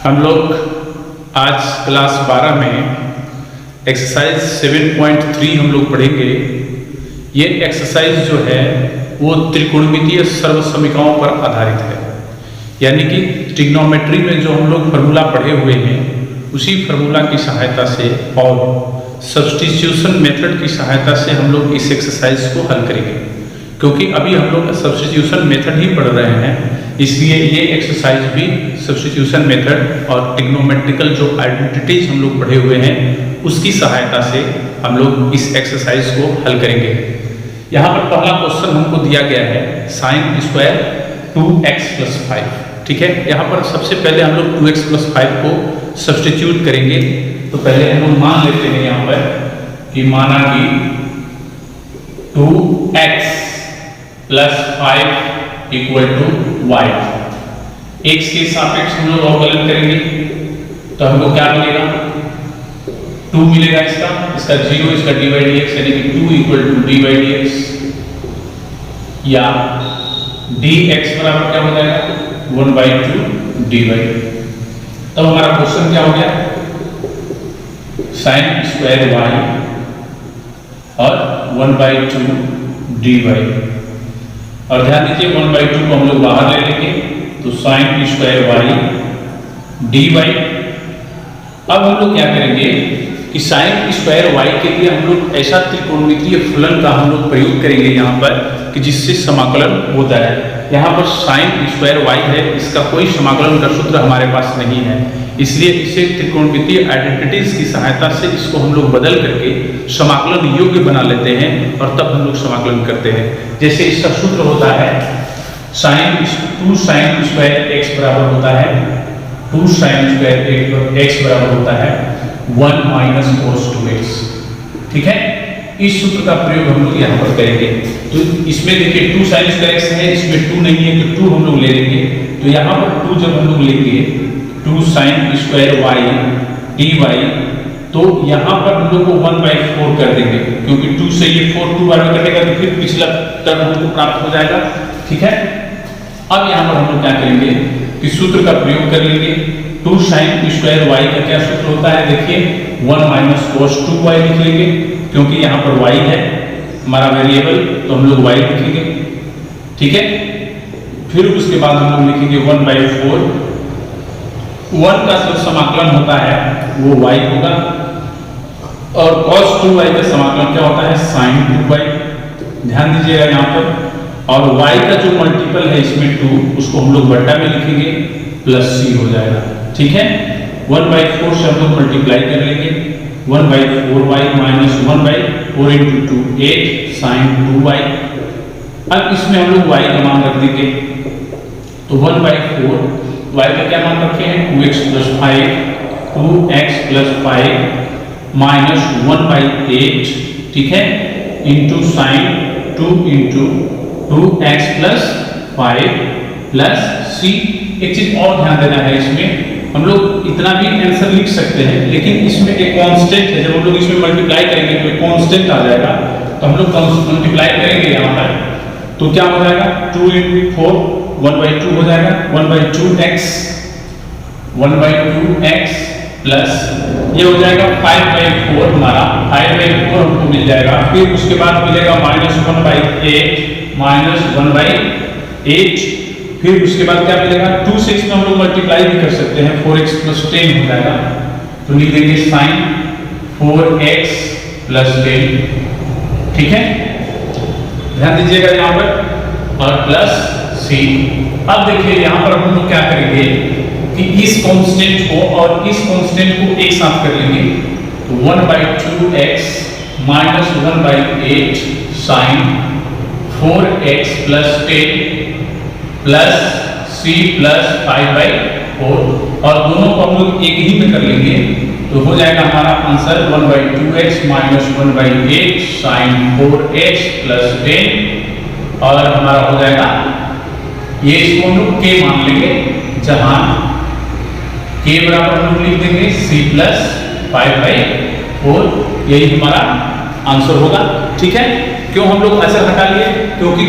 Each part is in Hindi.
हम लोग आज क्लास 12 में एक्सरसाइज 7.3 हम लोग पढ़ेंगे। ये एक्सरसाइज जो है वो त्रिकोणमितीय सर्वसमीकरणों पर आधारित है, यानी कि ट्रिग्नोमेट्री में जो हम लोग फार्मूला पढ़े हुए हैं उसी फार्मूला की सहायता से और सब्स्टिट्यूशन मेथड की सहायता से हम लोग इस एक्सरसाइज को हल करेंगे। क्योंकि अभी हम लोग सब्स्टिट्यूशन मेथड ही पढ़ रहे हैं, इसलिए ये एक्सरसाइज भी सब्स्टिट्यूशन मेथड और ट्रिग्नोमेट्रिकल जो आइडेंटिटीज हम लोग पढ़े हुए हैं उसकी सहायता से हम लोग इस एक्सरसाइज को हल करेंगे। यहाँ पर पहला क्वेश्चन हमको दिया गया है साइन स्क्वायर 2x + 5। ठीक है, यहाँ पर सबसे पहले हम लोग 2x + 5 को सब्स्टिट्यूट करेंगे। तो पहले हम लोग मान लेते हैं यहाँ पर कि माना कि 2x + 5 = y। x के सापेक्ष हम लोग अवकलन करेंगे तो हमको क्या मिलेगा, 2 मिलेगा, इसका 0, इसका d/dx यानी कि 2 = d/dx या dx बराबर क्या हो जाएगा 1/2 dy। तब हमारा क्वेश्चन क्या हो गया, sin स्क्वायर y और 1/2 dy। और ध्यान दीजिए 1/2 को हम लोग बाहर ले लेंगे तो sin स्क्वायर y dy। अब हम लोग क्या करेंगे कि sin स्क्वायर y के लिए हम लोग ऐसा त्रिकोणमितीय फलन का हम लोग प्रयोग करेंगे यहाँ पर कि जिससे समाकलन होता है। यहाँ पर sin स्क्वायर y है, इसका कोई समाकलन का सूत्र हमारे पास नहीं है, इसलिए इसे त्रिकोणमितीय आइडेंटिटीज की सहायता से इसको हम लोग बदल करके समाकलन योग्य बना लेते हैं और तब हम लोग समाकलन करते हैं। जैसे इसका सूत्र होता है 2 sin स्क्वायर x बराबर होता है 2 sin स्क्वायर x बराबर होता है 1 - cos 2x। ठीक है, इस सूत्र का प्रयोग हम लोग यहाँ पर करेंगे। तो इसमें देखिए 2 sin स्क्वायर x है, इसमें 2 नहीं है तो 2 हम लोग ले लेंगे। तो यहाँ पर 2 जब हम लोग लेंगे 2 sin स्क्वायर y dy, तो यहाँ पर हम लोग को 1/4 कर देंगे, क्योंकि 2 से ये 4 2 बार में कटेगा तो फिर पिछला टर्म हमको प्राप्त हो जाएगा। ठीक है, अब यहाँ पर हम लोग क्या करेंगे कि सूत्र का प्रयोग कर लेंगे। 2 sin स्क्वायर y का क्या सूत्र होता है, देखिए 1 - cos 2y लिख लेंगे, क्योंकि यहाँ पर y है हमारा वेरिएबल तो हम लोग y लिखेंगे। ठीक है, फिर उसके बाद हम लोग लिखेंगे 1/4। 1 का जो समाकलन होता है वो y होगा और cos 2y का समाकलन क्या होता है sin 2y। ध्यान दीजिएगा यहाँ पर, और y का जो मल्टीपल है इसमें 2, उसको हम लोग बट्टा में लिखेंगे +c हो जाएगा। ठीक है, 1/4 से हम लोग मल्टीप्लाई कर लेंगे 1/4y - 1/4 × 2 8 sin 2y। अब इसमें हम लोग y का मान रख देंगे तो 1/4 y का क्या मान रखे हैं 2x + 5 -1/8। ठीक है, इंटू sin 2 × 2x + 5 c। एक चीज और ध्यान देना है, इसमें हम लोग इतना भी आंसर लिख सकते हैं, लेकिन इसमें एक कांस्टेंट है। जब हम लोग इसमें मल्टीप्लाई करेंगे तो एक कांस्टेंट आ जाएगा, तो हम लोग मल्टीप्लाई करेंगे यहाँ पर तो क्या हो जाएगा 2 × 4 1/2 हो जाएगा 1/2x प्लस ये हो जाएगा 5/4 हमारा 5/4 हमको मिल जाएगा। फिर उसके बाद मिलेगा -1/8 फिर उसके बाद क्या मिलेगा 2 से इसमें हम लोग मल्टीप्लाई भी कर सकते हैं 4x + 10 हो जाएगा। तो लिख देंगे sin 4x + 10। ठीक है, ध्यान दीजिएगा यहाँ पर, और +c। अब देखिए यहाँ पर हम लोग क्या करेंगे कि इस कांस्टेंट को और इस कांस्टेंट को एक साथ कर लेंगे तो 1/2x - 1/8 sin 4x + 10 +c + 5/4, और दोनों को हम लोग एक ही में कर लेंगे तो हो जाएगा हमारा आंसर 1/2x - 1/8 sin 4x + 10। और हमारा हो जाएगा ये, इसको हम लोग k मान लेंगे, जहां k बराबर हम लोग लिख देंगे c + 5/4। यही हमारा आंसर होगा। ठीक है, क्यों हम लोग ऐसे हटा लिए? क्योंकि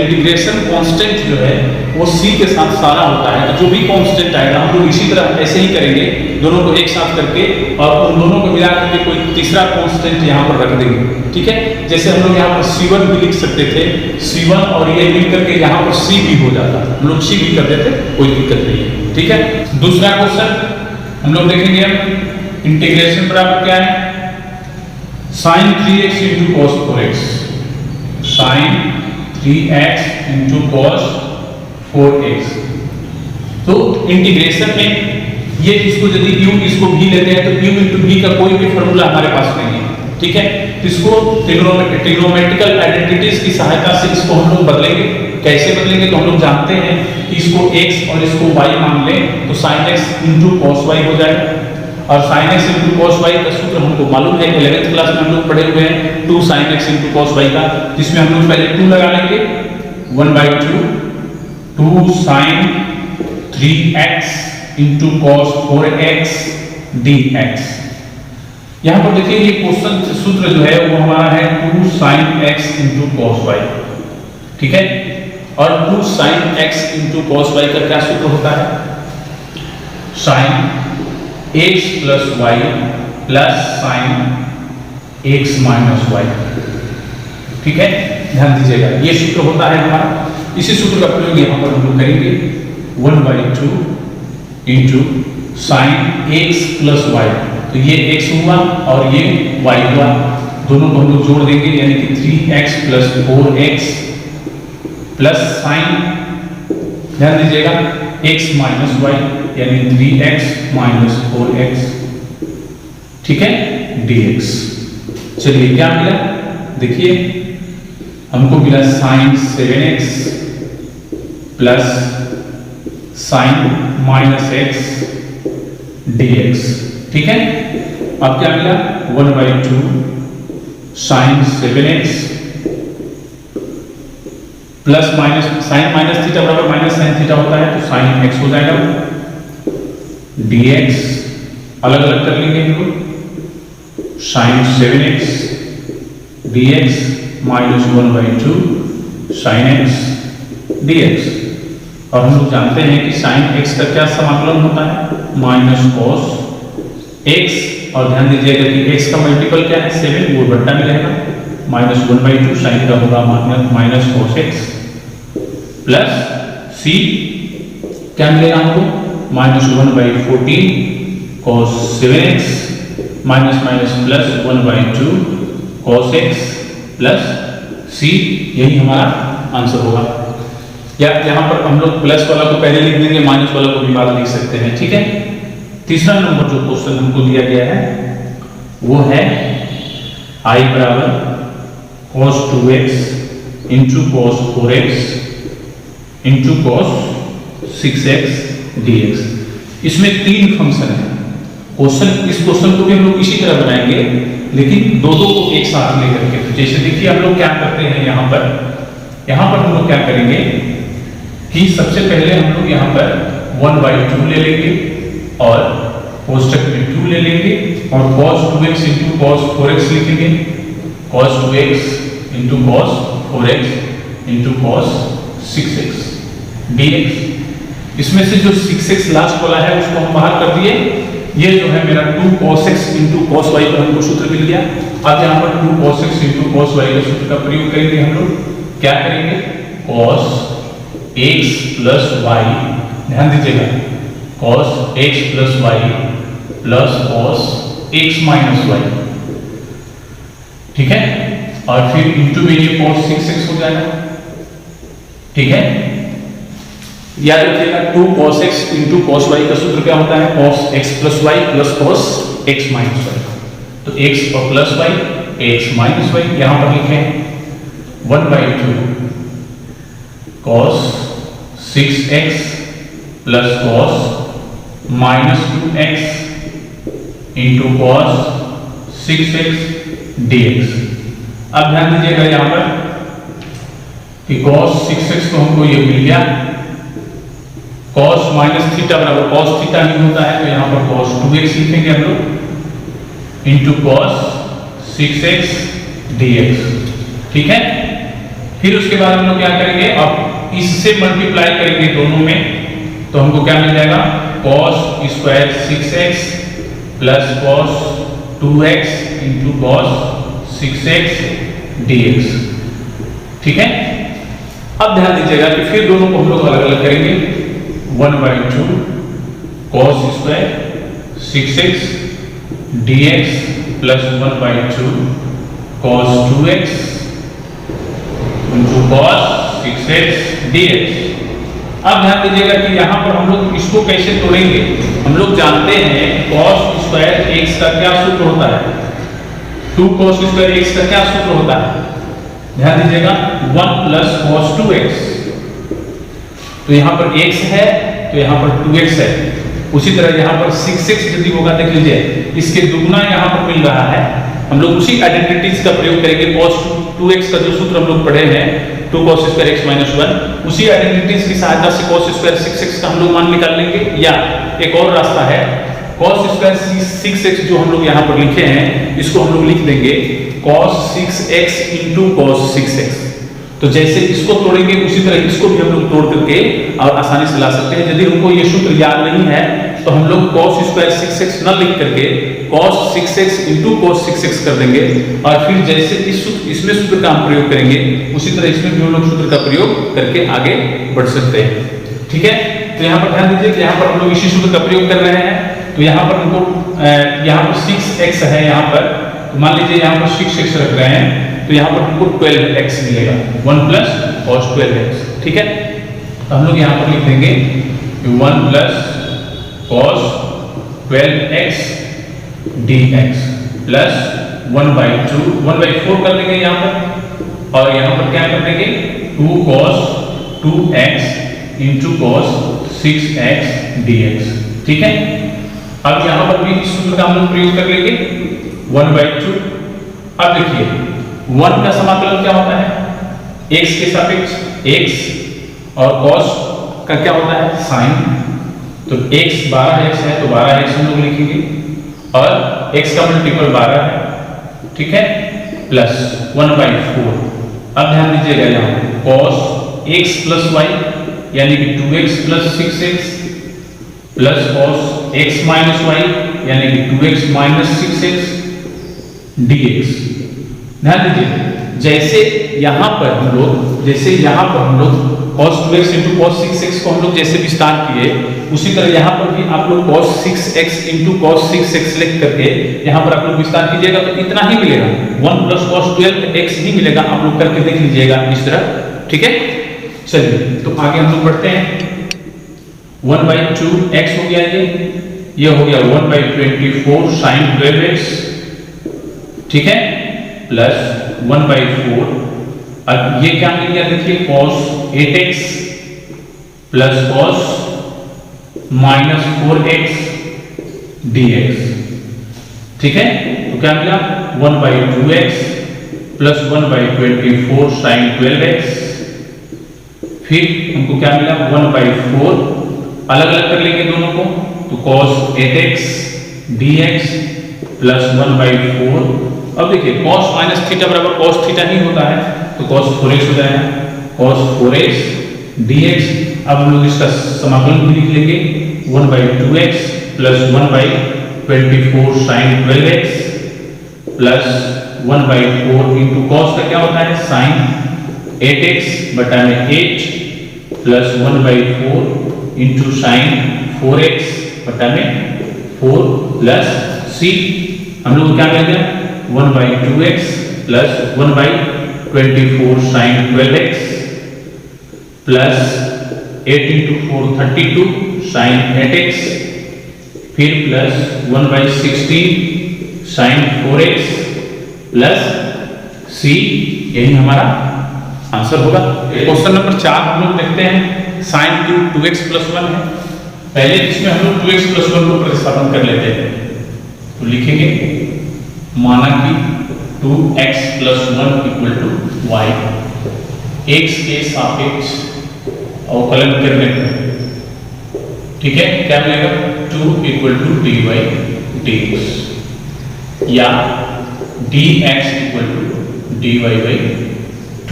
इंटीग्रेशन कांस्टेंट जो है वो c के साथ सारा होता है, तो जो भी कांस्टेंट आएगा हम लोग इसी तरह ऐसे ही करेंगे, दोनों को एक साथ करके और उन दोनों को मिला करके कोई तीसरा कांस्टेंट यहाँ पर रख देंगे। ठीक है, जैसे हम लोग यहाँ पर c1 भी लिख सकते थे, c1 और ये मिल करके यहाँ पर c भी हो जाता, हम लोग c भी कर देते, कोई दिक्कत नहीं है। ठीक है, दूसरा क्वेश्चन हम लोग देखेंगे, हम इंटीग्रेशन बराबर क्या है, sin 3x into cos 4x, sin 3x into cos 4x। तो इंटीग्रेशन में ये इसको यदि u इसको v लेते हैं तो u into v का कोई भी फॉर्मूला हमारे पास नहीं है। ठीक है, इसको ट्रिग्नोमेट्रिकल आइडेंटिटीज की सहायता से इसको हम लोग बदलेंगे। कैसे बदलेंगे? तो हम लोग जानते हैं कि इसको x और इसको y मान लें तो sin x into cos y हो जाएगा, और sin x into cos y का सूत्र हमको मालूम है, 11th क्लास में हम लोग पढ़े हुए हैं 2 sin x into cos y का, जिसमें हम लोग पहले 2 लगा लेंगे, 1/2 2 sin 3x into cos 4x dx। यहाँ पर देखिए ये क्वेश्चन सूत्र जो है वो हमारा है 2 sin x into cos y। ठीक है, और 2 sin x into cos y का क्या सूत्र होता है, sin x plus y plus sin x minus y। ठीक है, ध्यान दीजिएगा ये सूत्र होता है हमारा, इसी सूत्र का प्रयोग यहाँ पर हम लोग करेंगे, 1/2 into sin x plus y, तो ये x हुआ और ये y हुआ, दोनों को हम लोग जोड़ देंगे, यानी कि 3x plus 4x plus sign, ध्यान दीजिएगा x minus y यानी 3x minus 4x। ठीक है, dx। चलिए क्या मिला, देखिए हमको मिला sin 7x plus sin minus x dx। ठीक है, अब क्या मिला, 1/2 sin 7x plus minus sine minus theta बराबर माइनस साइन थीटा होता है, तो साइन x हो जाएगा, dx अलग अलग कर लेंगे हम लोग, sine 7x dx minus 1/2 sine x dx। और हम लोग जानते हैं कि साइन x का क्या समाकलन होता है, माइनस कॉस x, और ध्यान दीजिएगा कि x का मल्टीपल क्या है 7, वो बट्टा में रहेगा, माइनस 1/2 साइन का होगा minus cos x plus c क्या मिलेगा हमको, minus 1/14 cos 7x minus minus plus 1/2 cos x plus c, यही हमारा आंसर होगा। या यहाँ पर हम लोग प्लस वाला को पहले लिख देंगे, माइनस वाला को भी बाद लिख सकते हैं। ठीक है, तीसरा नंबर जो क्वेश्चन हमको दिया गया है वो है I बराबर cos 2x into cos 4x into cos 6x dx। इसमें 3 फंक्शन है, क्वेश्चन इस क्वेश्चन को भी हम लोग इसी तरह बनाएंगे, लेकिन दो को एक साथ लेकर के। तो जैसे देखिए हम लोग क्या करते हैं, यहाँ पर हम लोग क्या करेंगे कि सबसे पहले हम लोग यहाँ पर 1/2 ले लेंगे और कोष्टक में 2 ले लेंगे और cos 2x into cos 4x लिखेंगे, cos 2x into cos 4x into cos 6x dx। इसमें से जो 6x लास्ट वाला है उसको हम बाहर कर दिए, ये जो है मेरा 2 cos x into cos y का हमको सूत्र मिल गया। अब यहाँ पर 2 cos x into cos y का सूत्र का प्रयोग करेंगे हम लोग, क्या करेंगे, cos x प्लस y, ध्यान दीजिएगा cos x plus y plus cos x minus y। ठीक है, और फिर इंटू में ये cos 6x हो जाएगा। ठीक है, याद रखिएगा 2 cos x into cos y का सूत्र क्या होता है, cos x plus y plus cos x minus y। तो x और plus y, x minus y, यहां पर लिखे हैं 1/2 cos 6x plus cos minus 2x into cos 6x dx। अब ध्यान दीजिएगा यहाँ पर कि cos 6x तो हमको ये मिल गया, cos माइनस थीटा बराबर cos थीटा ही होता है, तो यहाँ पर cos 2x लिखेंगे हम लोग इंटू cos 6x dx। ठीक है। फिर उसके बाद हम लोग क्या करेंगे, अब इससे मल्टीप्लाई करेंगे दोनों में, तो हमको क्या मिल जाएगा, cos square 6x plus cos 2x into cos 6x dx। ठीक है। अब ध्यान दीजिएगा कि फिर दोनों को हम लोग अलग अलग करेंगे, 1/2 cos square 6x dx plus 1/2 cos 2x into cos 6x dx। अब ध्यान दीजिएगा कि यहाँ पर हम लोग इसको कैसे तोड़ेंगे। हम लोग जानते हैं cos स्क्वायर x का क्या सूत्र होता है, 2 cos स्क्वायर x का क्या सूत्र होता है, ध्यान दीजिएगा 1 प्लस cos 2x। तो यहाँ पर x है तो यहाँ पर 2x है। उसी तरह यहाँ पर 6x यदि होगा, देख लीजिए इसके दुगना यहाँ पर मिल रहा है। हम लोग उसी आइडेंटिटीज का प्रयोग करेंगे, cos 2x का जो सूत्र हम लोग पढ़े हैं 2 cos स्क्वायर x माइनस 1, उसी आइडेंटिटीज की सहायता से cos स्क्वायर 6x का हम लोग मान निकाल लेंगे। या एक और रास्ता है, cos स्क्वायर 6x जो हम लोग यहाँ पर लिखे हैं इसको हम लोग लिख देंगे cos 6x into cos 6x। तो जैसे इसको तोड़ेंगे उसी तरह इसको भी हम लोग तोड़ करके और आसानी से ला सकते हैं। यदि हमको ये सूत्र याद नहीं है तो हम लोग cos स्क्वायर 6x न लिख करके cos 6x into cos 6x कर देंगे, और फिर जैसे इसमें सूत्र का हम प्रयोग करेंगे उसी तरह इसमें भी हम लोग सूत्र का प्रयोग करके आगे बढ़ सकते हैं। ठीक है। तो यहाँ पर ध्यान दीजिए कि यहाँ पर हम लोग इसी सूत्र का प्रयोग कर रहे हैं। तो यहाँ पर हमको यहाँ पर 6x है, यहाँ पर मान लीजिए यहाँ पर 6x रख रहे हैं, तो यहाँ पर हमको 12x मिलेगा, 1 प्लस cos 12x। ठीक है। तो हम लोग यहाँ पर लिख देंगे 1 plus cos 12x dx plus 1/4 कर देंगे यहाँ पर, और यहाँ पर क्या कर देंगे 2 cos 2x into cos 6x dx। ठीक है। अब यहाँ पर भी इस सूत्र का हम लोग प्रयोग कर लेंगे 1/2। अब देखिए 1 का समाकलन क्या होता है, x के सापेक्ष x, और cos का क्या होता है sin। तो x 12x है तो 12x हम लोग लिखेंगे, और x का मल्टीपल 12 है। ठीक है। प्लस 1/4। अब ध्यान दीजिएगा यहाँ cos x प्लस y यानी कि 2x plus 6x plus cos x minus y यानी कि 2x माइनस 6x dx। ध्यान दीजिए जैसे यहाँ पर हम लोग cos 2x into cos 6x को हम लोग जैसे विस्तार किए, उसी तरह यहाँ पर भी आप लोग cos 6x into cos 6x लिख करके यहाँ पर आप लोग विस्तार कीजिएगा तो इतना ही मिलेगा, 1 प्लस cos 12x ही मिलेगा। आप लोग करके देख लीजिएगा इस तरह। ठीक है। चलिए तो आगे हम लोग बढ़ते हैं। 1/2x हो गया, ये हो गया 1/24 sin 12x। ठीक है। प्लस 1/4, अब ये क्या मिल गया, देखिए cos 8x plus cos minus 4x dx। ठीक है। तो क्या मिला 1/2x प्लस 1/24 sin 12x। फिर हमको क्या मिला 1/4, अलग अलग कर लेंगे दोनों को, तो cos 8x dx प्लस 1/4। अब देखिए cos माइनस थीटा बराबर cos थीटा ही होता है, तो cos 4x हो जाएगा, cos 4x dx। अब हम लोग इसका समाकलन भी लिख लेंगे 1/2x plus 1/24 sin 12x plus 1/4 into cos का क्या होता है sin 8x बटा में 8 प्लस 1/4 इंटू sin 4x बटा में 4 प्लस c। हम लोग क्या मिल गया 1/2x plus 1/24 sin 12x plus 8 into 4 32 sin 8x, फिर plus 1/16 sin 4x plus c। यही हमारा आंसर होगा। क्वेश्चन नंबर 4 हम लोग देखते हैं। sin 2x प्लस 1 है। पहले इसमें हम लोग 2x प्लस 1 को प्रतिस्थापन कर लेते हैं, तो लिखेंगे माना कि 2x plus 1 equal to y, x के सापेक्ष अवकलन करने पर ठीक है क्या मिलेगा 2 इक्वल टू dy dx, या dx equal to dy by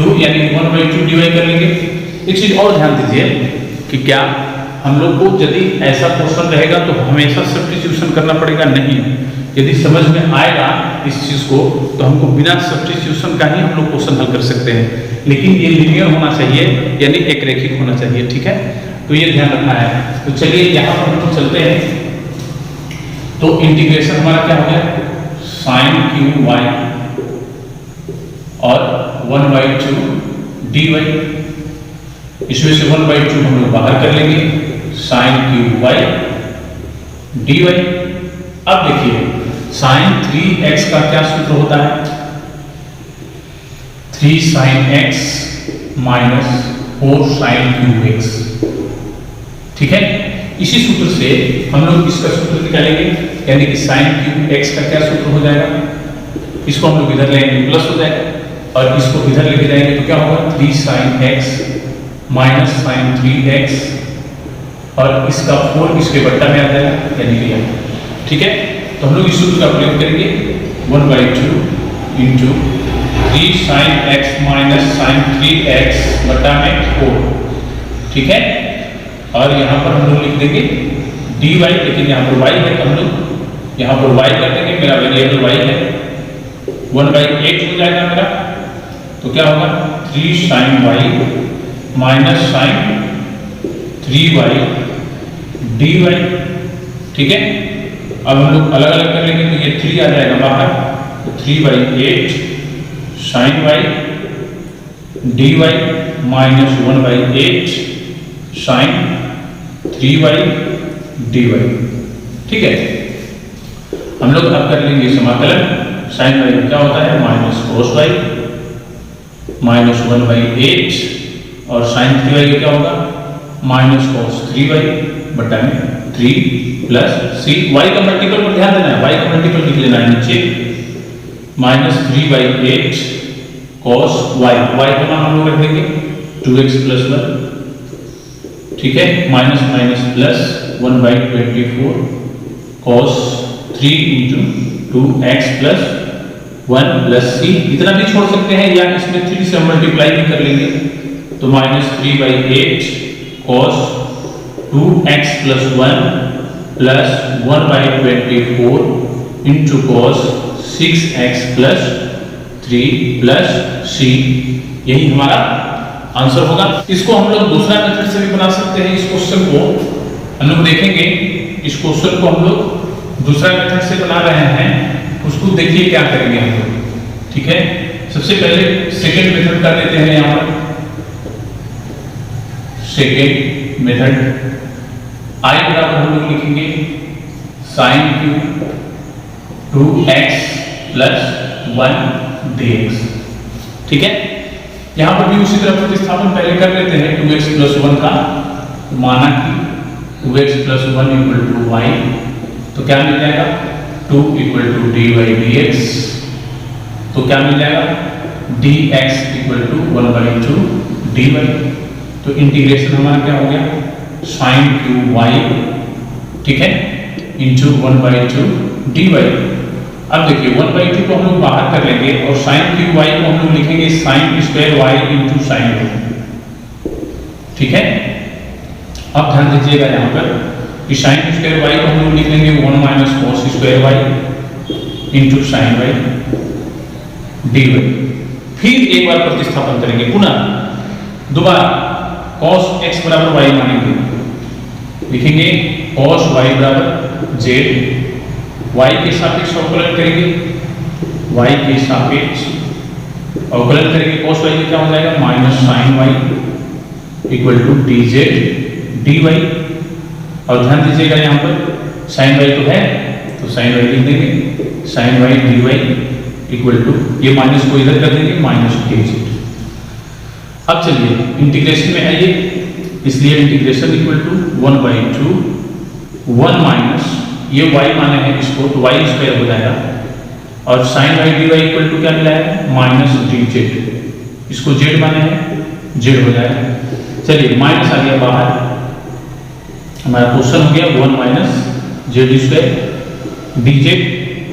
2 यानी 1/2 डिवाइड कर लेंगे। एक चीज और ध्यान दीजिए कि क्या हम लोग को यदि ऐसा क्वेश्चन रहेगा तो हमेशा सब्स्टिट्यूशन करना पड़ेगा? नहीं। यदि समझ में आएगा इस चीज को तो हमको बिना सब्स्टिट्यूशन का ही हम लोग क्वेश्चन हल कर सकते हैं, लेकिन ये लीनियर होना चाहिए यानी एक रेखिक होना चाहिए। ठीक है, तो ये ध्यान रखना है। तो चलिए यहाँ पर हम लोग चलते हैं। तो इंटीग्रेशन हमारा क्या हो गया? sin क्यू वाई और 1/2 dy। इसमें से 1/2 हम लोग बाहर कर लेंगे, sin क्यू वाई dy। अब देखिए sin 3x का क्या सूत्र होता है? 3 sin x minus 4 sin Q x. ठीक है, इसी सूत्र से हम लोग इसका सूत्र निकालेंगे, यानी कि sin क्यू एक्स का क्या सूत्र हो जाएगा? इसको हम लोग इधर लेंगे प्लस हो जाएगा और इसको इधर लेके जाएंगे तो क्या होगा? 3 sin x minus sin 3x और इसका 4 इसके बट्टा में आ जाएगा यानी कि यह। ठीक है, तो हम लोग इस सूत्र का प्रयोग करेंगे 1/2 into 3 sin x minus sin 3x बट्टा में 4। ठीक है, और यहाँ पर हम लोग लिख देंगे dy, लेकिन यहाँ पर y है तो हम लोग यहाँ पर y कर देंगे। मेरा वेरिएबल y है, 1/8 हो जाएगा मेरा। तो क्या होगा? 3 sin y minus sin 3y dy। ठीक है, अब हम लोग अलग अलग कर लेंगे तो ये 3 आ जाएगा बाहर, तो 3/8 sin y dy minus 1/8 sin 3y dy। ठीक है, हम लोग अब कर लेंगे समाकलन। sin y क्या होता है? माइनस cos y माइनस 1/8 और sin 3y क्या होगा? माइनस cos 3y बटा में 3 प्लस c। y का मल्टीपल पर ध्यान देना है, y का मल्टीपल लिख लेना है नीचे, माइनस 3/8 cos y। y का मान हम लोग रख देंगे 2x प्लस 1। ठीक है, minus minus plus 1/24 cos 3 into 2x plus 1 plus c। इतना भी छोड़ सकते हैं या इसमें 3 से मल्टीप्लाई भी कर लेंगे तो minus 3/8 cos 2x plus 1 plus 1/24 into cos 6x plus 3 plus c। यही हमारा आंसर होगा। इसको हम लोग दूसरा मेथड से भी बना सकते हैं। इस क्वेश्चन को हम लोग देखेंगे, इस क्वेश्चन को हम लोग दूसरा मेथड से बना रहे हैं, उसको देखिए क्या करेंगे हम लोग। ठीक है, सबसे पहले सेकेंड मेथड कर देते हैं। यहाँ पर सेकेंड मेथड i बराबर हम लोग लिखेंगे sin Q 2x plus 1 dx। ठीक है, यहाँ पर भी उसी तरह प्रतिस्थापन पहले कर लेते हैं 2x प्लस 1 का। माना कि 2x plus 1 equal to y, तो क्या मिल जाएगा? 2 इक्वल टू dy/dx। तो क्या मिल जाएगा? dx equal to 1/2 dy। तो इंटीग्रेशन हमारा क्या हो गया? sin क्यू y, ठीक है, इंटू 1/2 dy। अब देखिए 1/2 को हम लोग बाहर कर लेंगे और sin क्यू y को हम लोग लिखेंगे sin square y into sin y। ठीक है, अब ध्यान दीजिएगा यहाँ पर कि sin स्क्वायर y को हम लोग लिख लेंगे 1 minus cos square y into sin y dy। फिर एक बार प्रतिस्थापन करेंगे, पुनः दोबारा cos x बराबर y मानेंगे, लिखेंगे cos y बराबर z, y के सापेक्ष अवकलन करेंगे, y के सापेक्ष अवकलन करेंगे, cos y क्या हो जाएगा? Minus sin y equal to dz dy। और ध्यान दीजिएगा यहाँ पर sin y तो है तो sin y लिख देंगे, sin y dy equal to, ये माइनस को इधर कर देंगे, माइनस dz। अब चलिए इंटीग्रेशन में आइए, इसलिए इंटीग्रेशन इक्वल टू 1/2 1 माइनस ये y माने हैं इसको तो y स्क्वायर हो जाएगा और sin y dy equal to क्या मिला है? Minus dz। इसको z माने हैं, z हो जाएगा। चलिए माइनस आ गया बाहर, हमारा क्वेश्चन हो गया 1 माइनस z स्क्वायर dz।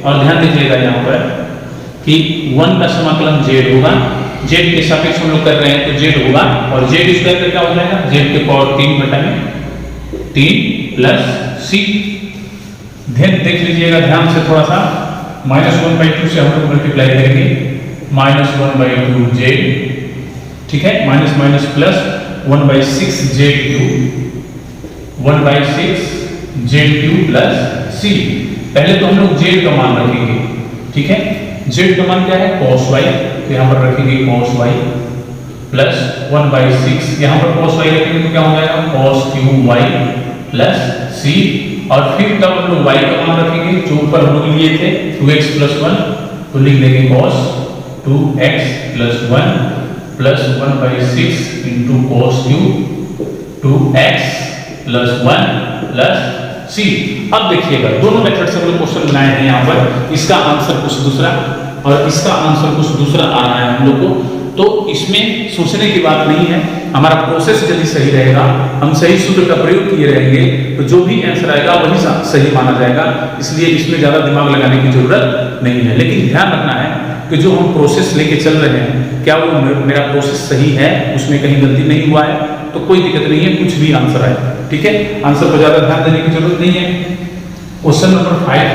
और ध्यान दीजिएगा यहाँ पर कि 1 का समाकलन z होगा जेड के सापेक्ष हम लोग कर रहे हैं तो जेड होगा, और जेड स्क्वायर का क्या हो जाएगा, जेड के पावर 3 बटा में 3 प्लस सी। देख लीजिएगा ध्यान से थोड़ा सा, -1/2 से हम लोग मल्टीप्लाई करेंगे, -1/2 जेड, ठीक है, minus minus plus 1/6 Z cube, 1/6 Z cube plus C. पहले तो हम लोग जेड का मान रखेंगे, ठीक है, जेड का मान क्या है cos y, तो यहाँ पर रखेंगे cos y प्लस 1/6, यहाँ पर cos y रखेंगे तो क्या हो जाएगा cos क्यूब y प्लस सी, और फिर तब हम लोग y का मान रखेंगे जो ऊपर हम लोग लिए थे 2x + 1, तो लिख देंगे cos 2x + 1 plus 1/6 into cos cube 2x + 1 plus C. अब देखिएगा दोनों मेथड से हम लोग क्वेश्चन बनाए हैं यहाँ पर, इसका आंसर कुछ दूसरा और इसका आंसर कुछ दूसरा आ रहा है हम लोग को, तो इसमें सोचने की बात नहीं है, हमारा प्रोसेस यदि सही रहेगा, हम सही सूत्र का प्रयोग किए रहेंगे तो जो भी आंसर आएगा वही सही माना जाएगा, इसलिए इसमें ज़्यादा दिमाग लगाने की जरूरत नहीं है। लेकिन ध्यान रखना है कि जो हम प्रोसेस लेके चल रहे हैं, क्या वो मेरा प्रोसेस सही है, उसमें कहीं गलती नहीं हुआ है तो कोई दिक्कत नहीं है, कुछ भी आंसर आए, ठीक है, आंसर पर ज़्यादा ध्यान देने की जरूरत नहीं है। क्वेश्चन नंबर 5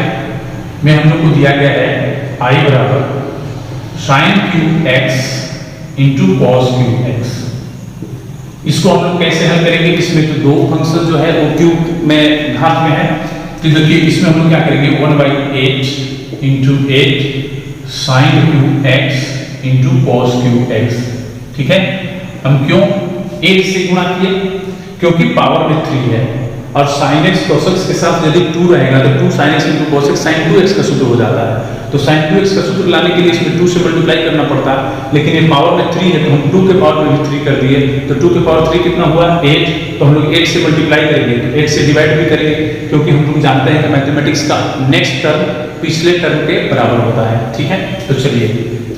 में हम लोग को दिया गया है I बराबर sin cube x into cos cube x। इसको हम लोग कैसे हल करेंगे, इसमें तो दो फंक्शन जो है वो क्यूब में घात में है, तो देखिए इसमें हम लोग क्या करेंगे 1/8 into 8 sine cube x into cos cube x, ठीक है। हम क्यों 8 से गुणा किए, क्योंकि पावर में 3 है, और sin x cos x के साथ यदि 2 रहेगा तो 2 sin x into cos x sin 2x का सूत्र हो जाता है, तो sin 2x का सूत्र लाने के लिए इसमें 2 से मल्टीप्लाई करना पड़ता है, लेकिन ये पावर में 3 है तो हम 2 के पावर में भी 3 कर दिए, तो 2 के पावर 3 कितना हुआ 8, तो हम लोग 8 से मल्टीप्लाई करेंगे, 8 से डिवाइड भी करेंगे, क्योंकि हम लोग जानते हैं कि मैथमेटिक्स का नेक्स्ट टर्म पिछले टर्म के बराबर होता है, ठीक है। तो चलिए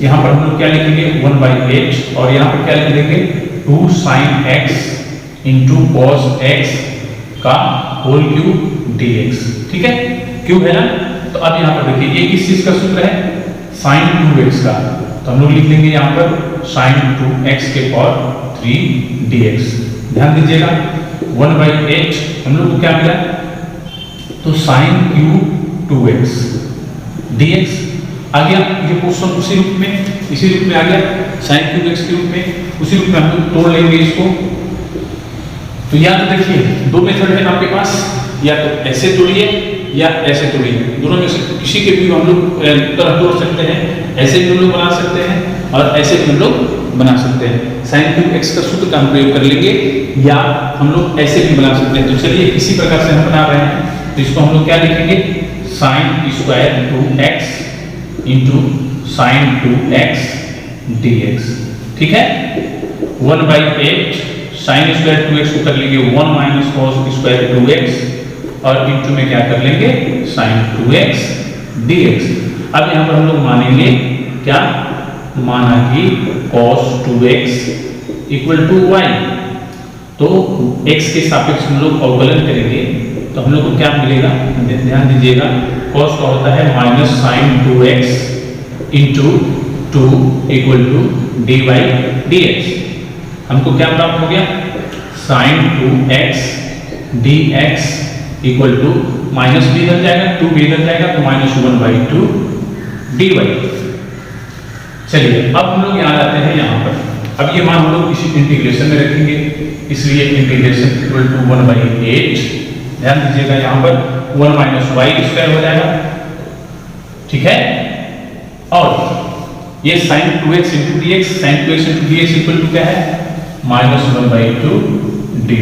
यहाँ पर हम लोग क्या लिखेंगे 1/8, और यहाँ पर क्या लिख देंगे 2 sin x into cos x का होल क्यूब dx, ठीक है, क्यूब है ना। तो अब यहाँ पर देखिए ये किस चीज का सूत्र है sin 2x का, तो हम लोग लिख लेंगे यहाँ पर sin 2x के पावर 3 dx। ध्यान दीजिएगा 1/8 हम लोग को क्या मिला, तो sin क्यूब 2x dx आ गया, ये क्वेश्चन उसी रूप में इसी रूप में आ गया, sin क्यूब x के रूप में, उसी रूप में हम लोग तोड़ लेंगे इसको। तो या तो देखिए दो मेथड है आपके पास, या तो ऐसे तोड़िए या ऐसे तोड़िए, दोनों में से किसी के भी हम लोग तरह तोड़ सकते हैं, ऐसे भी हम लोग बना सकते हैं और ऐसे भी हम लोग बना सकते हैं। sin क्यूब x का सूत्र का हम प्रयोग कर लेंगे, या हम लोग ऐसे भी बना सकते हैं। तो चलिए इसी प्रकार से हम बना रहे हैं, तो इसको हम लोग क्या लिखेंगे sin square 2x into sin 2x dx, ठीक है। 1/8 sin स्क्वायर 2x को कर लेंगे 1 माइनस cos स्क्वायर 2x, और इंटू में क्या कर लेंगे sin 2x dx। अब यहाँ पर हम लोग मानेंगे क्या, माना कि cos 2x = y, तो x के सापेक्ष हम लोग अवकलन करेंगे तो हम लोग को क्या मिलेगा, ध्यान दीजिएगा cos का होता है minus sin 2x into 2 = dy dx। हमको क्या प्राप्त हो गया sin 2x dx = माइनस भी इधर जाएगा 2 भी इधर जाएगा तो -1/2 dy। चलिए अब हम लोग यहाँ आते हैं, यहाँ पर अब ये मान हम लोग इसी इंटीग्रेशन में रखेंगे, इसलिए इंटीग्रेशन = 1/8, ध्यान दीजिएगा यहाँ पर 1 - y² हो जाएगा, ठीक है। और ये sin 2x × dx, sin 2x × dx = क्या है -1/2 dy।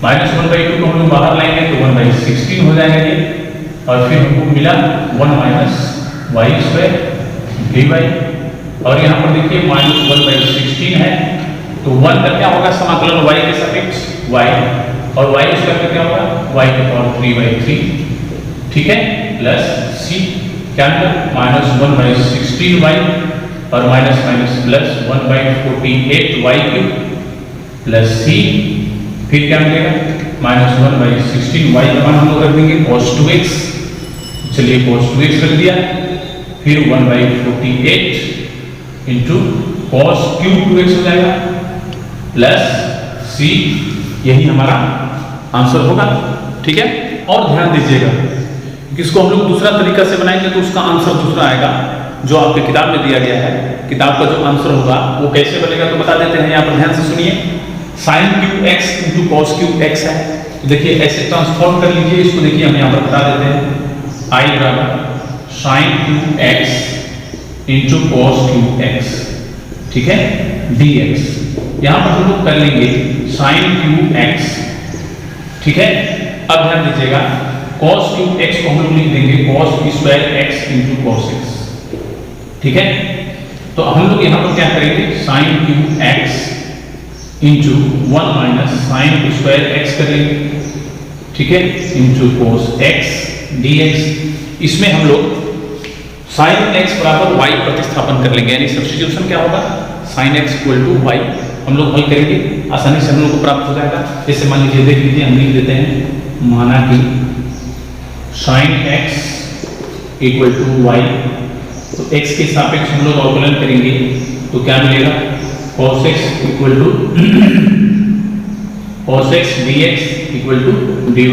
-1/2 को हम लोग बाहर लाएंगे तो 1/16 हो जाएगा ये, और फिर हमको मिला 1 - y² dy, और यहाँ पर देखिए -1/16 है, तो 1 का क्या होगा समाकलन y के सापेक्ष y, और y² का क्या होगा y के पावर 3/3, ठीक है, प्लस c क्या मिला -1/16y, और minus minus plus 1/48y³ plus c, फिर क्या मिलेगा -1/16y का मान हम लोग रख देंगे cos 2x, चलिए cos 2x रख दिया, फिर 1/48 इंटू cos क्यूब 2x हो जाएगा प्लस c, यही हमारा आंसर होगा। ठीक है, और ध्यान दीजिएगा कि इसको हम लोग दूसरा तरीका से बनाएंगे तो उसका आंसर दूसरा आएगा जो आपके किताब में दिया गया है। किताब का जो आंसर होगा वो कैसे बनेगा तो बता देते हैं, यहाँ पर ध्यान से सुनिए। Sine cube x into cos cube x है, तो देखिए ऐसे ट्रांसफॉर्म कर लीजिए इसको। देखिए हम यहाँ पर बता देते हैं, आई बराबर sine cube x into cos cube x, ठीक है, dx। यहाँ पर हम लोग कर लेंगे साइन क्यूब x, ठीक है। अब ध्यान दीजिएगा, कॉस क्यूब x को हम लोग लिख देंगे cos square x into cos x, ठीक है। तो हम लोग यहाँ पर क्या करेंगे, sine cube x into 1 minus sine square x करेंगे, ठीक है, इंटू कॉस x dx। इसमें हम लोग साइन x बराबर y प्रतिस्थापन कर लेंगे, यानी सब्स्टिट्यूशन क्या होगा, sine x equal to y हम लोग हल करेंगे, आसानी से हम लोग को प्राप्त हो जाएगा। जैसे मान लीजिए, देख लीजिए, हम लिख देते हैं, माना कि sine x equal to y, तो x के सापेक्ष हम लोग अवकलन करेंगे तो क्या मिलेगा, cos x equal to cos x dx equal to dy।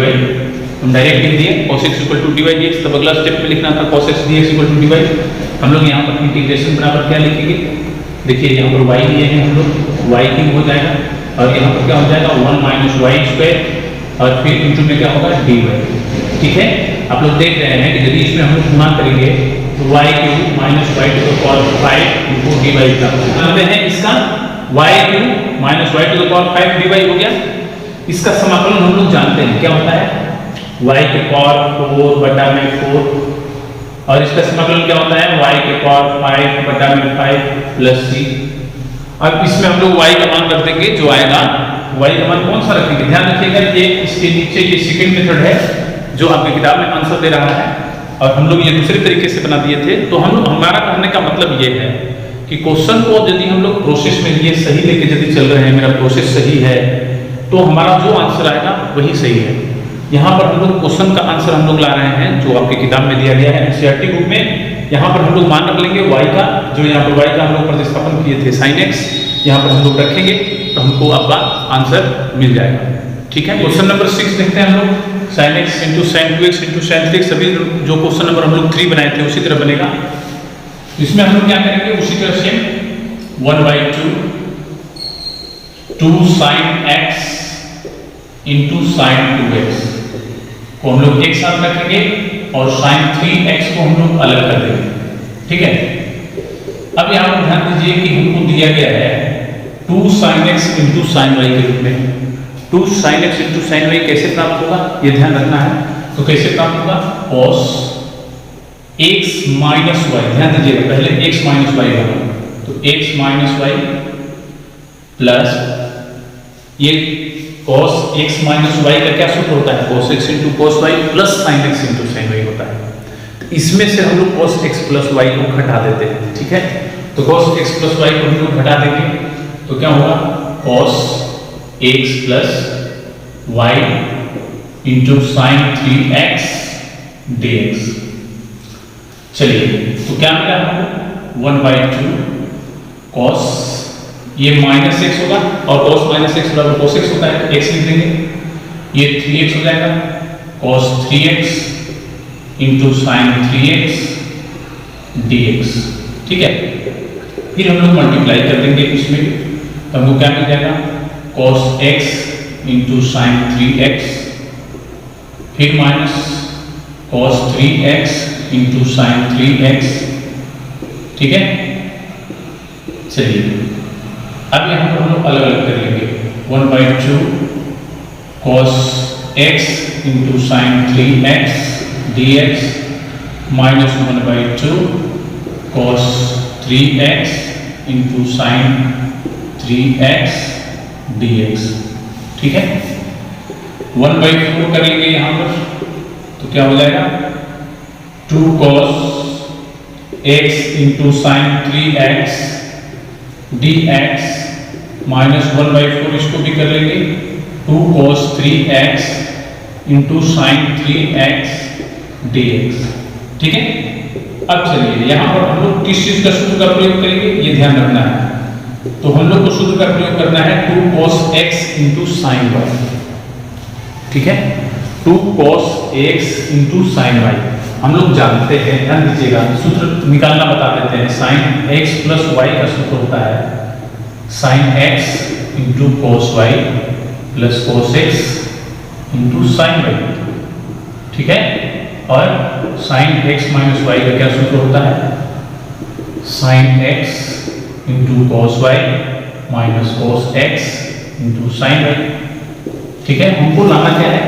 हम डायरेक्ट लिख दिए cos x equal to dy dx, तब अगला स्टेप में लिखना था cos x dx equal to dy। हम लोग यहाँ पर इंटीग्रेशन बराबर क्या लिखेंगे, देखिए यहाँ पर y लिए हैं हम लोग, y क्यूब हो जाएगा और यहाँ पर क्या हो जाएगा 1 माइनस वाई स्क्वायर और फिर इंटू में क्या होगा dy, ठीक है। आप लोग देख रहे हैं कि यदि इसमें हम लोग गुणा करेंगे तो y cube minus y to the power 5 into dy प्राप्त करते हैं। इसका y cube minus y to the power 5 dy हो गया। इसका समाकलन हम लोग जानते हैं क्या होता है, y के पावर 4 बटा में 4, और इसका समाकलन क्या होता है, y के पावर 5 बटा में 5 प्लस c। अब इसमें हम लोग y का मान रख देंगे, जो आएगा y का मान कौन सा रखेंगे, ध्यान रखिएगा ये इसके नीचे ये सेकंड मेथड है जो आपकी किताब में आंसर दे रहा है, और हम लोग ये दूसरे तरीके से बना दिए थे। तो हम लोग, हमारा कहने का मतलब ये है कि क्वेश्चन को यदि हम लोग प्रोसेस में लिए सही लेके यदि चल रहे हैं, मेरा प्रोसेस सही है, तो हमारा जो आंसर आएगा वही सही है। यहाँ पर हम लोग क्वेश्चन का आंसर हम लोग ला रहे हैं जो आपकी किताब में दिया गया है एनसीईआरटी बुक में। यहाँ पर हम लोग मान रख लेंगे y का, जो यहाँ पर y का हम लोग प्रतिस्थापन किए थे साइन x, यहाँ पर हम लोग रखेंगे तो हमको आपका आंसर मिल जाएगा, ठीक है। क्वेश्चन नंबर 6 देखते हैं हम लोग, sine x into sine 2x into sine 3x, सभी जो क्वेश्चन नंबर हम लोग 3 बनाए थे उसी तरह बनेगा। इसमें हम लोग क्या करेंगे, उसी तरह से 1/2 2 sine x into sine 2x को हम लोग एक साथ रखेंगे और साइन 3x को हम लोग अलग कर देंगे, ठीक है। अब यहाँ पर ध्यान दीजिए कि हमको दिया गया है 2 sine x into sine y के रूप में। 2 sine x into sine y कैसे प्राप्त होगा ये ध्यान रखना है, तो कैसे प्राप्त होगा, cos x माइनस y, ध्यान दीजिएगा पहले x माइनस y होगा, तो x माइनस y प्लस ये cos x माइनस y का क्या सूत्र होता है, cos x into cos y plus sin x into sin y होता है। तो इसमें से हम लोग cos x प्लस y को घटा देते हैं, ठीक है। तो cos x प्लस y को हम लोग घटा देंगे तो क्या होगा, cos x plus y into sin 3x dx। चलिए तो क्या मिला हमको, 1/2 cos, ये माइनस x होगा और cos माइनस x बराबर cos x होता है, x लिख देंगे, ये 3x हो जाएगा, cos 3x into sine 3x dx, ठीक है। फिर हम लोग मल्टीप्लाई कर देंगे इसमें, तो हमको क्या मिल जाएगा, cos x into sine 3x, फिर minus cos 3x into sine 3x, ठीक है। चलिए अब यहाँ पर हम लोग अलग अलग कर लेंगे, 1/2 cos x into sine 3x dx minus 1/2 cos 3x into sine 3x dx, ठीक है। 1/4 कर लेंगे यहाँ पर, तो क्या हो जाएगा, 2 cos x into sine 3x dx minus 1/4, इसको भी कर लेंगे, 2 cos 3x into sine 3x dx, ठीक है। अब चलिए यहाँ पर हम लोग किस चीज का सूत्र का प्रयोग करेंगे ये ध्यान रखना है। तो हम लोग को सूत्र का प्रयोग करना है 2 cos x into sine y. ठीक है, 2 cos x into sine y हम लोग जानते हैं, ध्यान दीजिएगा, सूत्र निकालना बता देते हैं। साइन x प्लस वाई का सूत्र होता है sine x into cos y plus cos x into sine y. ठीक है, और साइन x माइनस वाई का क्या सूत्र होता है? Sine x into cos y minus cos x into sine y। ठीक है, हमको लाना क्या है?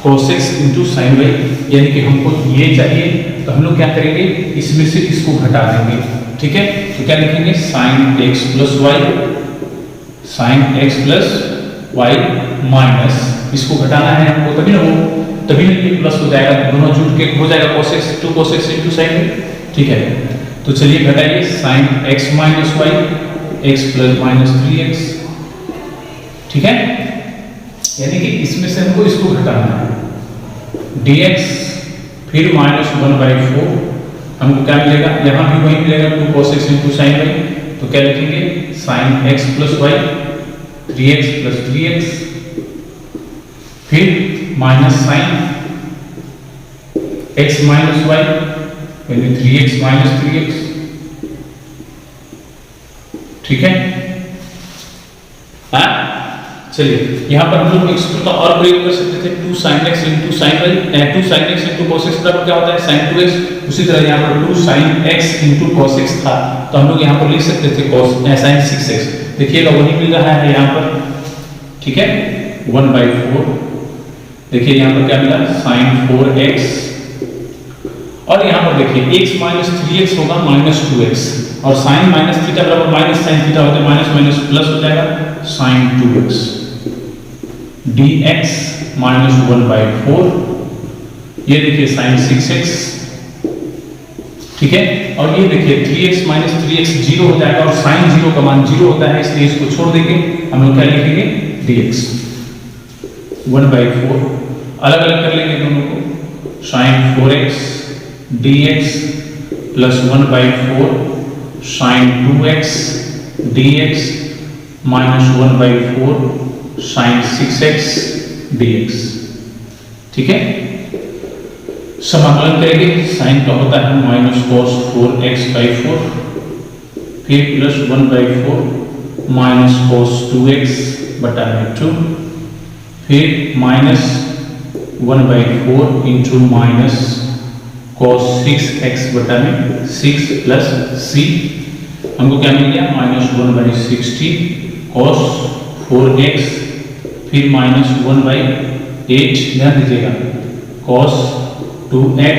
cos x into sine y, यानी कि हमको ये चाहिए, तो हम लोग क्या करेंगे, इसमें से इसको घटा देंगे। ठीक है, तो क्या लिखेंगे? Sine x plus y, sine x plus y minus, इसको घटाना है हमको, तभी ना वो, तभी ना ये प्लस हो जाएगा, दोनों जुड़ के हो जाएगा cos x two cos x into sine y। ठीक है, तो चलिए घटाइए, sine x minus y, x plus minus 3x। ठीक है, यानी कि इसमें से हमको इसको घटाना है, dx फिर माइनस 1/4, हमको क्या मिलेगा? यहाँ भी वही मिलेगा 2 cos x into sine y, तो क्या लिखेंगे? Sine x plus y 3x plus 3x, फिर minus sine x minus y यानी 3x माइनस 3x। ठीक है, चलिए यहाँ पर हम लोग एक सूत्र का और प्रयोग कर सकते थे, 2 sin x into sine y, 2 sin x into cos x बराबर क्या होता है? sin 2x। उसी तरह यहाँ पर 2 sin x into cos x था, तो हम लोग यहाँ पर लिख सकते थे sin 6x। देखिएगा वही मिल रहा है यहाँ पर। ठीक है, 1/4, देखिए यहाँ पर क्या मिला? sin 4x, और यहाँ पर देखिए x माइनस 3x होगा माइनस 2x, और साइन माइनस थीटा बराबर माइनस साइन थीटा होता है, माइनस माइनस प्लस हो जाएगा साइन 2x, dx माइनस 1/4, ये देखिए साइन 6x। ठीक है, और ये देखिए 3x माइनस 3x 0 हो जाएगा, और साइन 0 का मान 0 होता है, इसलिए इसको छोड़ देंगे, हम लोग क्या लिखेंगे? dx 1/4, अलग अलग कर लेंगे दोनों को, sine 4x dx plus 1/4 sine 2x dx minus 1/4 sine 6x dx। ठीक है, समाकलन करेंगे, साइन का होता है माइनस cos 4x/4, फिर प्लस 1/4 माइनस cos 2x/2, फिर minus 1/4 into minus cos 6x/6 plus c, हमको क्या मिल गया? माइनस 1/60 cos 4x, फिर माइनस 1/8, ध्यान दीजिएगा, cos 2x,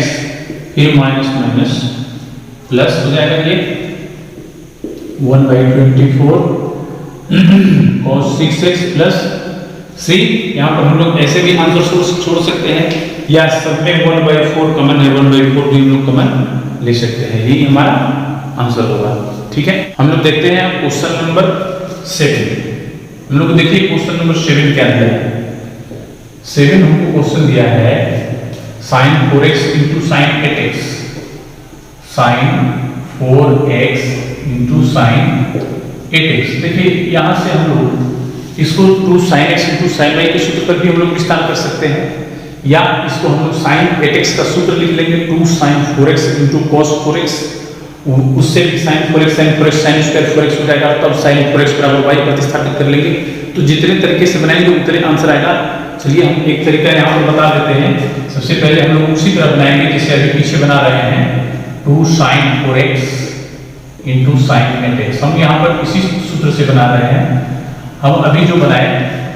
फिर माइनस माइनस प्लस हो जाएगा, ये 1/24 cos 6x प्लस c। यहाँ पर हम लोग ऐसे भी आंसर छोड़ सकते हैं, या सब में 1/4 कॉमन है, 1/4 भी हम लोग कॉमन ले सकते हैं, यही हमारा आंसर होगा। ठीक है, हम लोग देखते हैं क्वेश्चन नंबर 7। हम लोग देखिए क्वेश्चन नंबर 7 क्या दिया है। 7 हमको क्वेश्चन दिया है sin 4x into sine 8x, sine 4x into sine 8x। देखिए यहाँ से हम लोग इसको 2 sin x into sine y के सूत्र पर भी हम लोग विस्तार कर सकते हैं, या इसको हम लोग sin 8x का सूत्र लिख लेंगे, 2 sin 4x into cos 4x, उससे भी sin 4x sin 4x sin square 4x हो जाएगा, तब sin 4x बराबर y प्रतिस्थापित कर लेंगे। तो जितने तरीके से बनाएंगे उतने आंसर आएगा। चलिए हम एक तरीका यहाँ पर बता देते हैं। सबसे पहले हम लोग उसी तरह बनाएंगे जैसे अभी पीछे बना रहे हैं, 2 sin 4x into sine 8x। हम यहाँ पर इसी सूत्र से बना रहे हैं। हम अभी जो बनाए,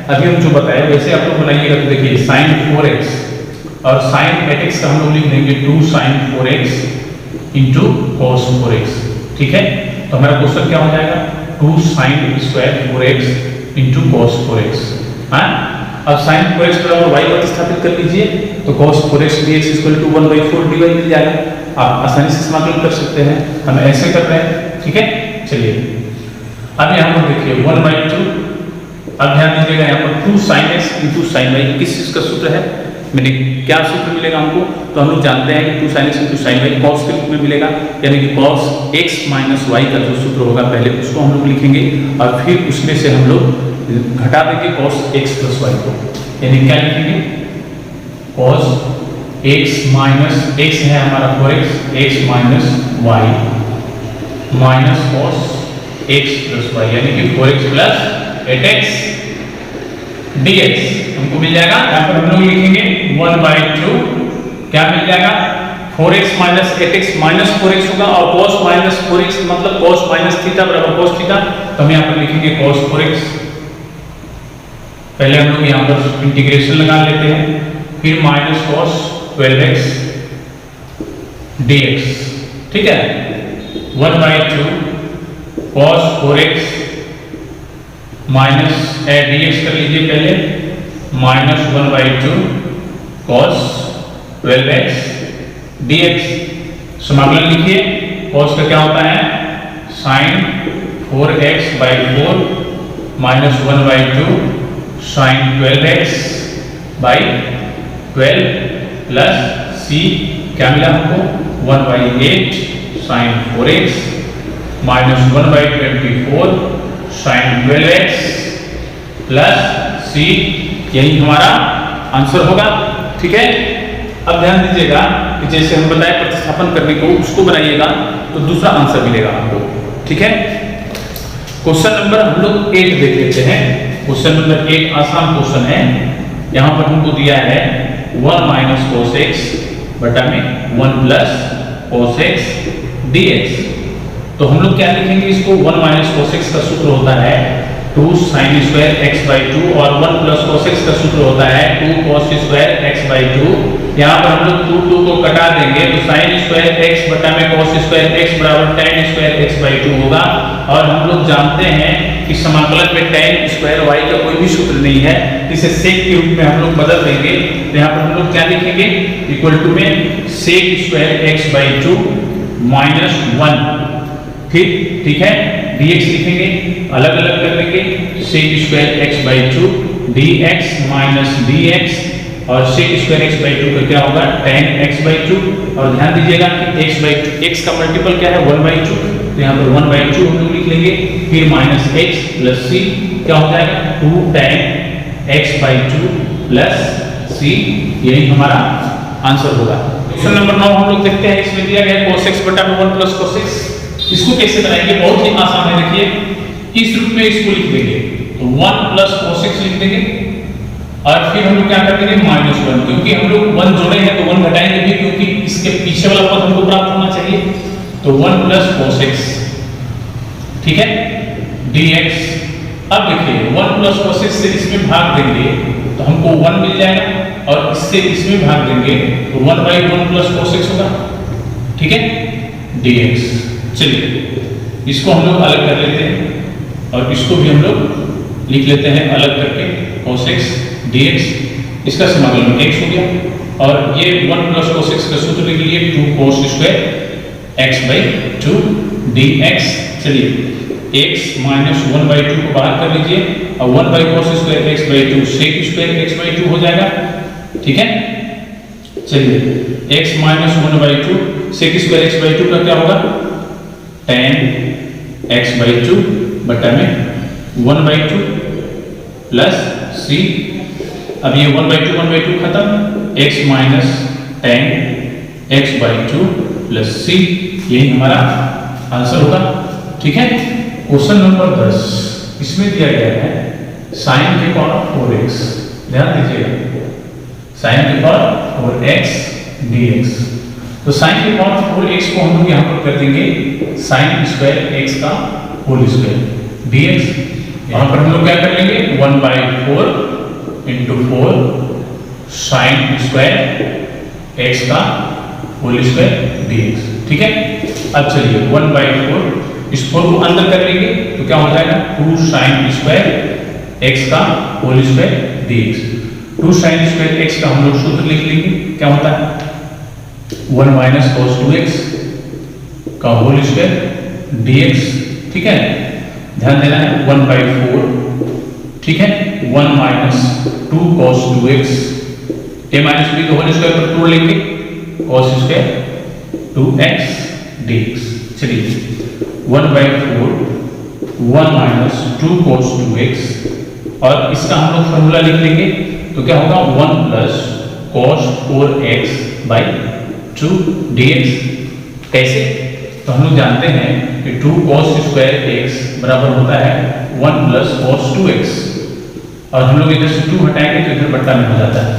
अभी हम जो बताए वैसे आप लोग बनाइएगा। तो देखिए sin 4x और sin 8x का हम लोग लिख देंगे 2 sin 4x into cos 4x। ठीक है, तो हमारा क्वेश्चन क्या हो जाएगा? 2 sin square 4x into cos 4x। हाँ, अब sin 4x बराबर y प्रतिस्थापित कर लीजिए, तो cos 4x dx equal to 1/4 dy मिल जाएगा। आप आसानी से समाकलन कर सकते हैं, हम ऐसे कर रहे हैं। ठीक है, चलिए अब यहाँ पर देखिए 1/2। अब ध्यान दीजिएगा यहाँ पर 2 sin x into sine y किस चीज का सूत्र है? मैंने क्या सूत्र मिलेगा हमको, तो हम लोग जानते हैं कि 2 sin x into sine y cos के रूप में मिलेगा, यानी कि कॉस x माइनस वाई का जो सूत्र होगा पहले उसको हम लोग लिखेंगे और फिर उसमें से हम लोग घटा देंगे कॉस x प्लस वाई को, यानी क्या लिखेंगे कॉस x माइनस x है हमारा 4x, x minus y minus cos x plus y, यानी कि 4x प्लस 8x dx हमको मिल जाएगा। यहाँ पर हम लोग लिखेंगे 1/2 क्या मिल जाएगा 4x minus 8x minus 4x होगा और cos माइनस 4x मतलब cos माइनस थीटा बराबर cos थीटा, तो हम यहाँ पर लिखेंगे cos 4x। पहले हम लोग यहाँ पर इंटीग्रेशन लगा लेते हैं, फिर माइनस cos 12x dx, ठीक है 1/2 cos 4x माइनस dx कर लीजिए पहले माइनस 1/2 cos 12x dx, समाकलन लिखिए cos का क्या होता है sin 4x/4 minus 1/2 sin 12x/12 plus c क्या मिला हमको 1/8 sin 4x minus 1/24 sin 12x plus c, यही हमारा आंसर होगा, ठीक है। अब ध्यान दीजिएगा कि जैसे हम बताए प्रतिस्थापन करने को उसको बनाइएगा तो दूसरा आंसर मिलेगा आपको, ठीक है। क्वेश्चन नंबर हम लोग 8 देख लेते हैं। क्वेश्चन नंबर 8 आसान क्वेश्चन है। यहाँ पर हमको दिया है 1 माइनस cos x बटा में 1 प्लस cos x dx, तो हम लोग क्या लिखेंगे इसको 1 माइनस cos x का सूत्र होता है 2 sin स्क्वायर x/2 और 1 प्लस cos x का सूत्र होता है 2 cos स्क्वायर x/2। यहाँ पर हम लोग 2 को कटा देंगे तो sin स्क्वायर x बटा में cos स्क्वायर x बराबर tan स्क्वायर x/2 होगा, और हम लोग जानते हैं कि समाकलन में tan स्क्वायर y का कोई भी सूत्र नहीं है, इसे sec के रूप में हम लोग बदल देंगे। तो यहाँ पर हम लोग क्या लिखेंगे इक्वल टू में sec स्क्वायर x/2 माइनस 1, ठीक है dx लिखेंगे अलग अलग कर लेंगे sec square x/2 dx minus dx, और sec स्क्वायर x/2 का क्या होगा tan x/2, और ध्यान दीजिएगा कि x का मल्टीपल क्या है 1/2, तो यहाँ पर 1/2 हम लोग लिख लेंगे, फिर माइनस x प्लस c क्या हो जाएगा 2 tan x/2 प्लस c, यही हमारा आंसर होगा। क्वेश्चन नंबर 9 हम लोग देखते हैं। इसमें दिया गया cos x बटा में 1 प्लस cos x, इसको कैसे बनाएंगे बहुत ही आसान है। देखिए इस रूप में इसको लिख देंगे तो 1 प्लस cos x लिख देंगे और फिर हम लोग क्या कर देंगे -1, क्योंकि हम लोग 1 जोड़े हैं तो 1 घटाएंगे भी, क्योंकि इसके पीछे वाला पद हमको प्राप्त होना चाहिए, तो 1 प्लस cos x, ठीक है dx। अब देखिए 1 प्लस cos x से इसमें भाग देंगे तो हमको 1 मिल जाएगा, और इससे इसमें भाग देंगे तो 1/1 प्लस cos x होगा, ठीक है dx। चलिए इसको हम लोग अलग कर लेते हैं और इसको भी हम लोग लिख लेते हैं अलग करके cos x dx, इसका समाकलन x हो गया, और ये 1 प्लस cos x का सूत्र लिख लिए 2 cos स्क्वायर x/2 dx। चलिए x माइनस 1/2 को बाहर कर लीजिए और 1/cos square x/2 sec square x/2 हो जाएगा, ठीक है। चलिए x minus 1/2 sec square x/2 का क्या होगा tan x/2 बटा में 1/2 प्लस c, अब ये 1/2 खत्म, x minus tan x/2 plus c, यही हमारा आंसर होगा, ठीक है। क्वेश्चन नंबर 10 इसमें दिया गया है sin के पावर 4x, ध्यान दीजिएगा sin के पावर 4x dx, तो sin के पावर 4x को हम लोग यहाँ पर कर देंगे sin स्क्वायर x का होल स्क्वायर dx। यहाँ पर हम लोग क्या कर लेंगे 1/4 इंटू 4 sin स्क्वायर x का होल स्क्वायर dx, ठीक है। अब चलिए 1/4 इस 4 को अंदर कर लेंगे तो क्या हो जाएगा 2 sin स्क्वायर x का whole square dx। 2 sin square x का हम लोग सूत्र लिख लेंगे, क्या होता है 1 माइनस cos 2x का होल स्क्वायर dx, ठीक है। ध्यान देना है 1/4, ठीक है 1 minus 2 cos 2x a minus b का होल स्क्वायर पर तोड़ लेंगे, cos स्क्वायर 2x dx। चलिए 1/4 1 माइनस 2 cos 2x, और इसका हम लोग फॉर्मूला लिख लेंगे तो क्या होगा 1 plus cos 4x by 2 dx। कैसे? तो हम लोग जानते हैं कि 2 cos स्क्वायर x बराबर होता है 1 प्लस cos 2x, और हम लोग इधर से 2 हटाएंगे तो इधर बट्टा में हो जाता है,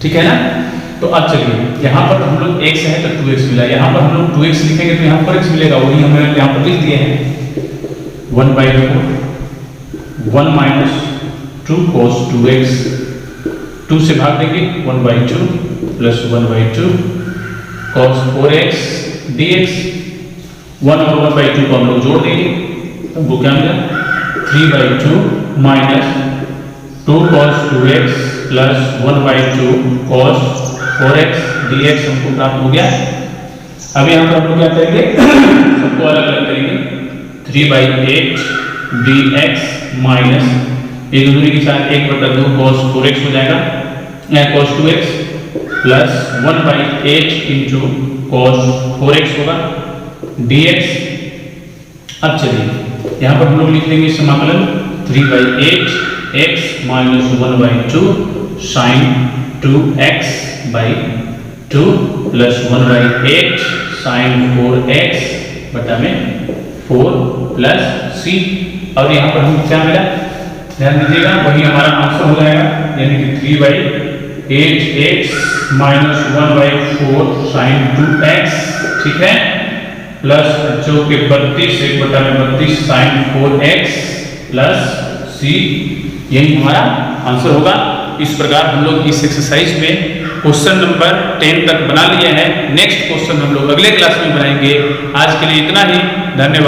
ठीक है ना। तो अब चलिए यहाँ पर हम लोग x है तो 2x मिला, यहाँ पर हम लोग 2x लिखेंगे तो यहाँ पर x मिलेगा, वही हमने यहाँ पर लिख दिए हैं 1/4 1 माइनस 2 cos 2x, 2 से भाग देंगे 1/2 प्लस 1/2 cos 4x dx। 1 और 1/2 को हम लोग जोड़ देंगे तो वो क्या मिला 3/2 minus 2 cos 2x plus 1/2 cos 4x dx हमको प्राप्त हो गया। अब यहाँ पर हम लोग क्या करेंगे, सबको अलग अलग करेंगे, 3/8 dx माइनस एक दूरी के साथ 1/2 cos 4x हो जाएगा, cos 2x plus 1/8 into cos 4x होगा dx। अब चलिए यहाँ पर हम लोग लिख लेंगे समाकलन 3/8 x minus 1/2 sine 2x by 2 plus 1/8 sine 4x बटा में 4 प्लस c। और यहाँ पर हमको क्या मिला, ध्यान दीजिएगा, वही हमारा आंसर हो जाएगा, यानी कि 3/8x माइनस 1/4 साइन 2x, ठीक है, प्लस जो कि 32 1 बटा में 32 साइन 4x प्लस c, यही हमारा आंसर होगा। इस प्रकार हम लोग इस एक्सरसाइज में क्वेश्चन नंबर 10 तक बना लिया है। नेक्स्ट क्वेश्चन हम लोग अगले क्लास में बनाएंगे। आज के लिए इतना ही, धन्यवाद।